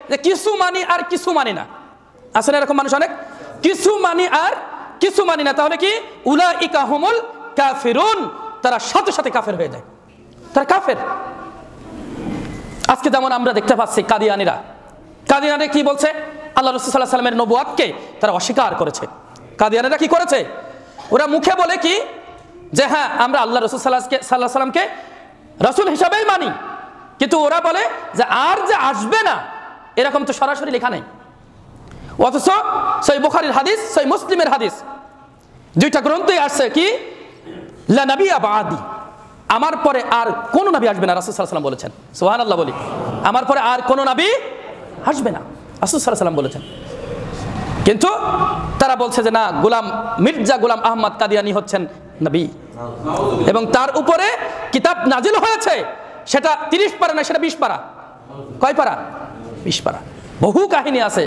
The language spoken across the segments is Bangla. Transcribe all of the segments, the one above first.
যে কিছু মানি আর কিছু মানি না। আসলে এরকম মানুষ অনেক, কিছু মানি আর কিছু মানি না, তাহলে কি উলাইকা হুমুল কাফিরুন, তারা সাথে সাথে কাফের হয়ে যায়, তারা কাফের। আজকে যেমন আমরা দেখতে পাচ্ছি কাদিয়ানীরা কি বলছে, আল্লাহ রাসূল সাল্লাল্লাহু আলাইহি ওয়াসাল্লামের নবুয়তকে তারা অস্বীকার করেছে। কাদিয়ানীরা কি করেছে, ওরা মুখে বলে কি যে হ্যাঁ আমরা আল্লাহ রাসূল সাল্লাল্লাহু আলাইহি ওয়াসাল্লামকে রাসূল হিসাবেই মানি, কিন্তু ওরা বলে যে আর যে আসবে না এরকম তো সরাসরি লেখা নেই। অথচ সহিহ বুখারীর হাদিস, সহিহ মুসলিমের হাদিস, দুইটা গ্রন্থই আসছে কি লা নাবিয়্যা বা'দি, আমার পরে আর কোন নবী আসবে না, রাসূল সাল্লাল্লাহু আলাইহি ওয়াসাল্লাম বলেছেন। সুবহানাল্লাহ বলি, আমার পরে আর কোন নবী আসবে না, রাসূল সাল্লাল্লাহু আলাইহি ওয়াসাল্লাম বলেছেন। কিন্তু তারা বলছে যে না, মির্জা গোলাম আহমদ কাদিয়ানী হচ্ছেন নবী, এবং তার উপরে কিতাব নাজিল হয়েছে, সেটা 30 পারা না, সেটা 20 পারা। কয় পারা? 20 পারা। বহু কাহিনী আছে।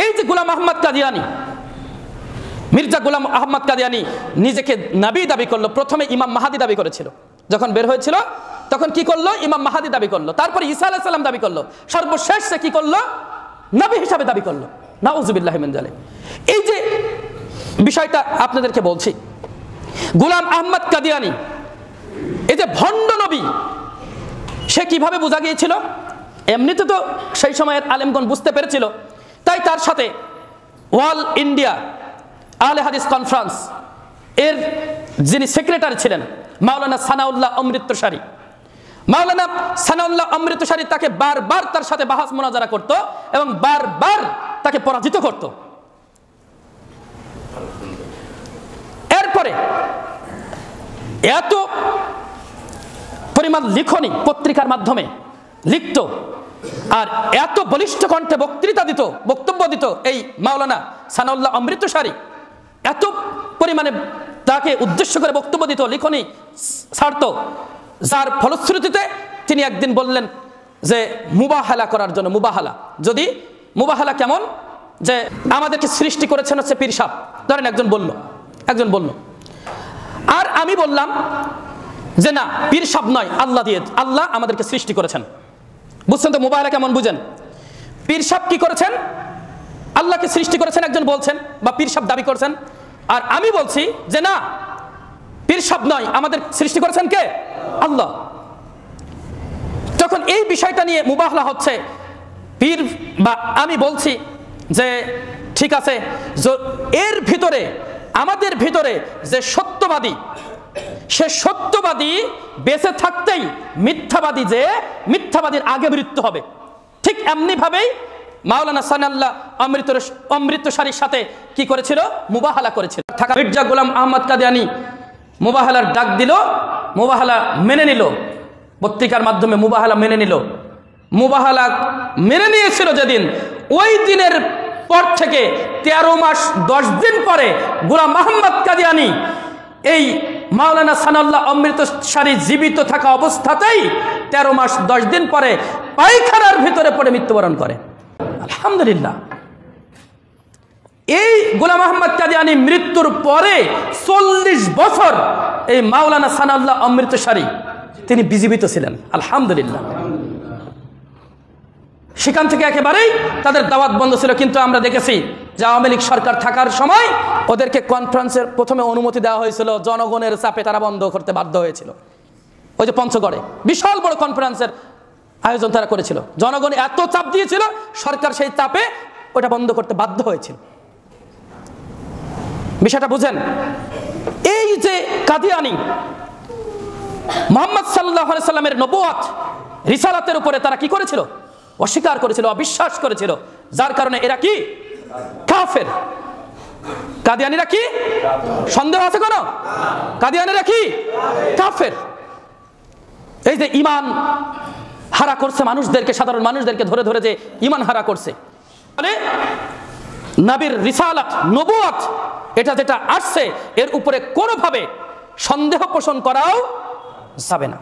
এই যে গোলাম আহমদ কাদিয়ানী, মির্জা গোলাম আহমদ কাদিয়ানী নিজেকে নবী দাবি করলো। প্রথমে ইমাম মাহাদি দাবি করেছিল, যখন বের হয়েছিল তখন কি করলো, ইমাম মাহাদি দাবি করলো, তারপরে ঈসা আলাইহিস সালাম দাবি করলো, সর্বশেষ সে কি করলো, নবী হিসাবে দাবি করলো। নাউযুবিল্লাহি মিন যালিক। এই যে বিষয়টা আপনাদেরকে বলছি, গোলাম আহমদ কাদিয়ানী এই যে ভণ্ড নবী, সে কিভাবে বোঝা গিয়েছিল? এমনিতে তো সেই সময়ের আলেমগণ বুঝতে পেরেছিল, তাই তার সাথে ওয়াল ইন্ডিয়া আহলে হাদিস কনফারেন্স এর যিনি সেক্রেটারি ছিলেন মাওলানা সানাউল্লাহ অমৃতসারী, মাওলানা সানাউল্লাহ অমৃতসারী তাকে বারবার তার সাথে বাহাস মুনাজারা করত এবং বারবার তাকে পরাজিত করত। এরপরে এত পরিমাণ লিখনি পত্রিকার মাধ্যমে লিখত আর এত বলিষ্ঠ কণ্ঠে বক্তব্য দিত এই মাওলানা সানাউল্লাহ অমৃতসারী, এত পরিমাণে তাকে উদ্দেশ্য করে বক্তব্য দিত, লিখনি ছাড়ত, যার ফলশ্রুতিতে তিনি একদিন বললেন যে মুবাহালা করার জন্য, মুবাহালা কেমন, যে আমাদেরকে সৃষ্টি করেছেন হচ্ছে পীর সাহেব, ধরেন একজন বলল, আর আমি বললাম যে না, পীর সাহেব নয়, আল্লাহ আমাদেরকে সৃষ্টি করেছেন। বুঝছেন তো মুবাহালা কেমন? বুঝেন, পীর সাহেব কি করেছেন, আল্লাহকে সৃষ্টি করেছেন একজন বলছেন, বা পীর সাহেব দাবি করছেন, আর আমি বলছি যে না, পীর সাহেব নয়, আমাদের সৃষ্টি করেছেন কে? আল্লাহ। যখন এই বিষয়টা নিয়ে মুবাহালা হচ্ছে, পীর বা আমি বলছি যে ঠিক আছে, এর ভিতরে আমাদের ভিতরে যে সত্যবাদী, সে সত্যবাদী বেঁচে থাকতেই মিথ্যাবাদীর আগে মৃত্যু হবে, ঠিক এমনি ভাবেই মাওলানা সানাউল্লাহ অমৃতসারীর সাথে কি করেছিল? মুবাহালা করেছিল। মির্জা গোলাম আহমদ কাদিয়ানী মুবাহালার ডাক দিল, মুবাহালা মেনে নিল, পত্রিকার মাধ্যমে মুবাহালা মেনে নিয়েছিল যেদিন, ওই দিনের পর থেকে 13 মাস 10 দিন পরে গোলাম আহমদ কাদিয়ানী এই মাওলানা সানাউল্লাহ অমৃতসারী জীবিত থাকা অবস্থাতেই 13 মাস 10 দিন পরে পায়খানার ভিতরে পড়ে মৃত্যুবরণ করে। আলহামদুলিল্লাহ। এই গোলাম আহমদ কাদিয়ানী মৃত্যুর পরে 40 বছর এই মাওলানা সানাউল্লাহ অমৃতসারী তিনি বিজীবিত ছিলেন। আলহামদুলিল্লাহ। সেখান থেকে একেবারেই তাদের দাওয়াত বন্ধ ছিল। কিন্তু আমরা দেখেছি যে আওয়ামী লীগ সরকার থাকার সময় ওদেরকে কনফারেন্সের প্রথমে অনুমতি দেওয়া হয়েছিল, জনগণের চাপে তারা বন্ধ করতে বাধ্য হয়েছিল। ওই যে পঞ্চগড়ে বিশাল বড় কনফারেন্সের আয়োজন তারা করেছিল, জনগণ এত চাপ দিয়েছিল, সরকার সেই চাপে ওটা বন্ধ করতে বাধ্য হয়েছিল। বিষয়টা বুঝেন। এই যে কাদিয়ানী মুহাম্মদ সাল্লাল্লাহু আলাইহি সাল্লামের নবুয়ত রিসালাতের উপরে তারা কি করেছিল? অস্বীকার করেছিল, অবিশ্বাস করেছিল, যার কারণে এরা কি কাফের। কাদিয়ানীরা কি সন্দেহ আছে কোন? কাদিয়ানীরা কি কাফের। এই যে ঈমান হারা করছে মানুষদেরকে, সাধারণ মানুষদেরকে ধরে ধরে যে ঈমান হারা করছে, মানে নবীর রিসালাত, নবুয়ত এটা যেটা আসছে এর উপরে কোনোভাবে সন্দেহ পোষণ করাও যাবে না।